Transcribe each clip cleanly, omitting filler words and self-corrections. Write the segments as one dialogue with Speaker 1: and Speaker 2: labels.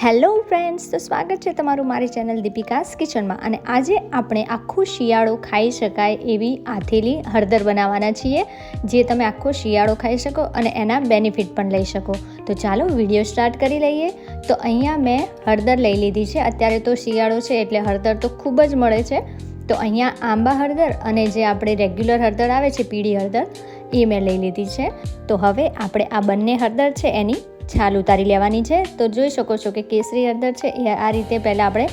Speaker 1: Hello friends, તો સ્વાગત છે તમારું મારી ચેનલ દીપિકાસ કિચનમાં. અને આજે આપણે આખો શિયાળો ખાઈ શકાય એવી આથેલી હળદર બનાવવાના છીએ, જે તમે આખો શિયાળો ખાઈ શકો અને એના બેનિફિટ પણ લઈ શકો. તો ચાલો વિડીયો સ્ટાર્ટ કરી લઈએ. તો અહીંયા મેં હળદર લઈ લીધી છે. અત્યારે તો શિયાળો છે એટલે હળદર તો ખૂબ જ મળે છે. તો અહીંયા આંબા હળદર અને જે આપણે રેગ્યુલર હળદર આવે છે, પીળી હળદર, એ મેં લઈ લીધી છે. તો હવે આપણે આ બંને હળદર છે એની છાલ ઉતારી લેવાની છે. તો જોઈ શકો છો કે કેસરી હળદર છે એ આ રીતે પહેલાં આપણે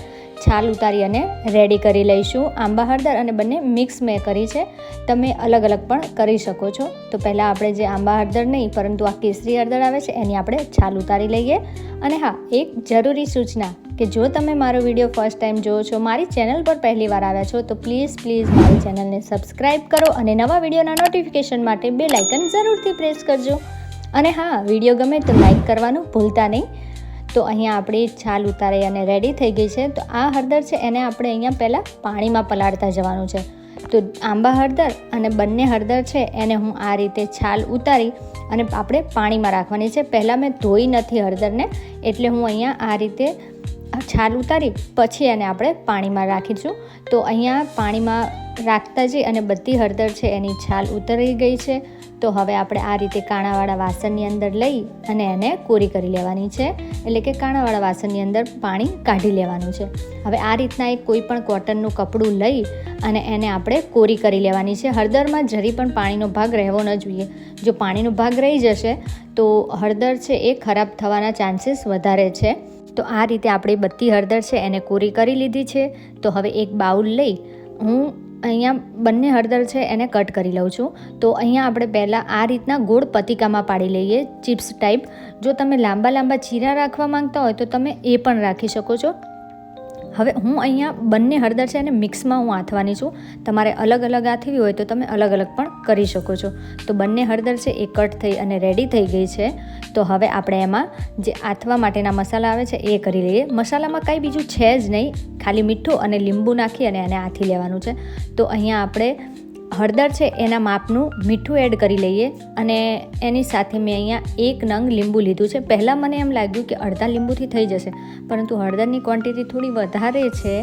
Speaker 1: છાલ ઉતારી અને રેડી કરી લઈશું. આંબા હળદર અને બંને મિક્સ મેં કરી છે, તમે અલગ અલગ પણ કરી શકો છો. તો પહેલાં આપણે જે આંબા હળદર નહીં પરંતુ આ કેસરી હળદર આવે છે એની આપણે છાલ ઉતારી લઈએ. અને હા, એક જરૂરી સૂચના કે જો તમે મારો વિડીયો ફર્સ્ટ ટાઈમ જોવો છો, મારી ચેનલ પર પહેલી વાર આવ્યા છો, તો પ્લીઝ મારી ચેનલને સબસ્ક્રાઈબ કરો અને નવા વિડીયોના નોટિફિકેશન માટે બેલ આઇકન જરૂરથી પ્રેસ કરજો. અને હા, વિડીયો ગમે તો લાઈક કરવાનું ભૂલતા નહીં. તો અહીંયા આપણી છાલ ઉતારી અને રેડી થઈ ગઈ છે. તો આ હળદર છે એને આપણે અહીંયા પહેલાં પાણીમાં પલાળતા જવાનું છે. તો આંબા હળદર અને બંને હળદર છે એને હું આ રીતે છાલ ઉતારી અને આપણે પાણીમાં રાખવાની છે. પહેલાં મેં ધોઈ નથી હળદરને, એટલે હું અહીંયા આ રીતે છાલ ઉતારી પછી એને આપણે પાણીમાં રાખીશું. તો અહીંયા પાણીમાં રાખતા જઈ અને બધી હળદર છે એની છાલ ઉતરી ગઈ છે. તો હવે આપણે આ રીતે કાણાવાળા વાસણની અંદર લઈ અને એને કોરી કરી લેવાની છે, એટલે કે કાણાવાળા વાસણની અંદર પાણી કાઢી લેવાનું છે. હવે આ રીતના એક કોઈ પણ કોટનનું કપડું લઈ અને એને આપણે કોરી કરી લેવાની છે. હળદરમાં જરી પણ પાણીનો ભાગ રહેવો ન જોઈએ. જો પાણીનો ભાગ રહી જશે તો હળદર છે એ ખરાબ થવાના ચાન્સીસ વધારે છે. તો આ રીતે આપણે બધી હળદર છે એને કોરી કરી લીધી છે. તો હવે એક બાઉલ લઈ હું અહીંયા બંને હળદર છે એને કટ કરી લઉં છું. તો અહીંયા આપણે પહેલાં આ રીતના ગોળ પતિકામાં પાડી લઈએ, ચિપ્સ ટાઈપ. જો તમે લાંબા ચીરા રાખવા માંગતા હોય તો તમે એ પણ રાખી શકો છો. હવે હું અહીંયા બંને હળદર છે અને મિક્સમાં હું આથવાની છું. તમારે અલગ અલગ આથવી હોય તો તમે અલગ અલગ પણ કરી શકો છો. તો બંને હળદર છે એ કટ થઈ અને રેડી થઈ ગઈ છે. તો હવે આપણે એમાં જે આથવા માટેના મસાલા આવે છે એ કરી લઈએ. મસાલામાં કાંઈ બીજું છે જ નહીં, ખાલી મીઠું અને લીંબુ નાખી અને એને આથી લેવાનું છે. તો અહીંયા આપણે હળદર છે એના માપનું મીઠું એડ કરી લઈએ અને એની સાથે મેં અહીંયા એક નંગ લીંબુ લીધું છે. પહેલાં મને એમ લાગ્યું કે અડધા લીંબુથી થઈ જશે, પરંતુ હળદરની ક્વોન્ટિટી થોડી વધારે છે,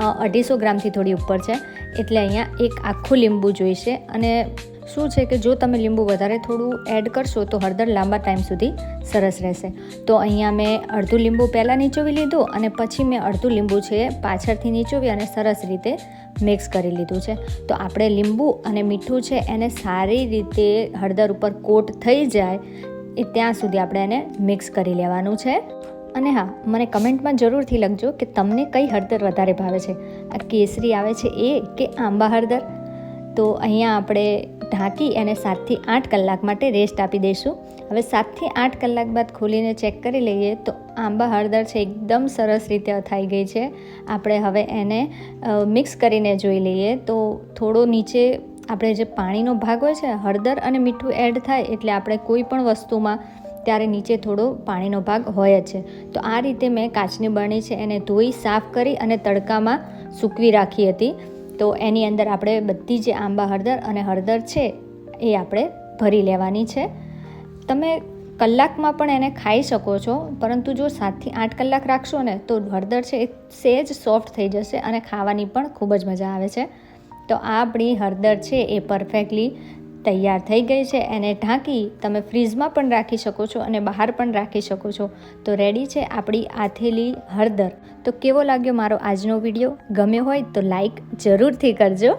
Speaker 1: 250 ગ્રામથી થોડી ઉપર છે, એટલે અહીંયા એક આખું લીંબુ જોઈશે. અને શું છે કે જો તમે લીંબુ વધારે થોડું એડ કરશો તો હળદર લાંબા ટાઈમ સુધી સરસ રહેશે. તો અહીંયા મેં અડધું લીંબુ પહેલાં નીચોવી લીધું અને પછી મેં અડધું લીંબુ છે પાછળથી નીચોવી અને સરસ રીતે મિક્સ કરી લીધું છે. તો આપણે લીંબુ અને મીઠું છે એને સારી રીતે હળદર ઉપર કોટ થઈ જાય એ ત્યાં સુધી આપણે એને મિક્સ કરી લેવાનું છે. અને હા, મને કમેન્ટમાં જરૂરથી લખજો કે તમને કઈ હળદર વધારે ભાવે છે, આ કેસરી આવે છે એ કે આંબા હળદર. તો અહીંયા આપણે ઢાંકી અને 7 થી 8 કલાક માટે રેસ્ટ આપી દઈશું. હવે 7 થી 8 કલાક બાદ ખોલીને ચેક કરી લઈએ તો આંબા હળદર છે એકદમ સરસ રીતે અથાઈ ગઈ છે. આપણે હવે એને મિક્સ કરીને જોઈ લઈએ તો થોડો નીચે આપણે જે પાણીનો ભાગ હોય છે, હળદર અને મીઠું એડ થાય એટલે આપણે કોઈ પણ વસ્તુમાં ત્યારે નીચે થોડો પાણીનો ભાગ હોય જ છે. તો આ રીતે મેં કાચની બરણી છે એને ધોઈ સાફ કરી અને તડકામાં સૂકવી રાખી હતી. તો એની અંદર આપણે બધી જે આંબા હળદર અને હળદર છે એ આપણે ભરી લેવાની છે. તમે કલાકમાં પણ એને ખાઈ શકો છો, પરંતુ જો 7 થી 8 કલાક રાખશો ને તો હળદર છે એ સહેજ સોફ્ટ થઈ જશે અને ખાવાની પણ ખૂબ જ મજા આવે છે. તો આ આપણી હળદર છે એ પરફેક્ટલી તૈયાર થઈ ગઈ છે. એને ઢાંકી તમે ફ્રીઝમાં પણ રાખી શકો છો અને બહાર પણ રાખી શકો છો. તો રેડી છે આપણી આથેલી હળદર. તો કેવો લાગ્યો મારો આજનો વિડીયો? ગમ્યો હોય તો લાઈક જરૂરથી કરજો.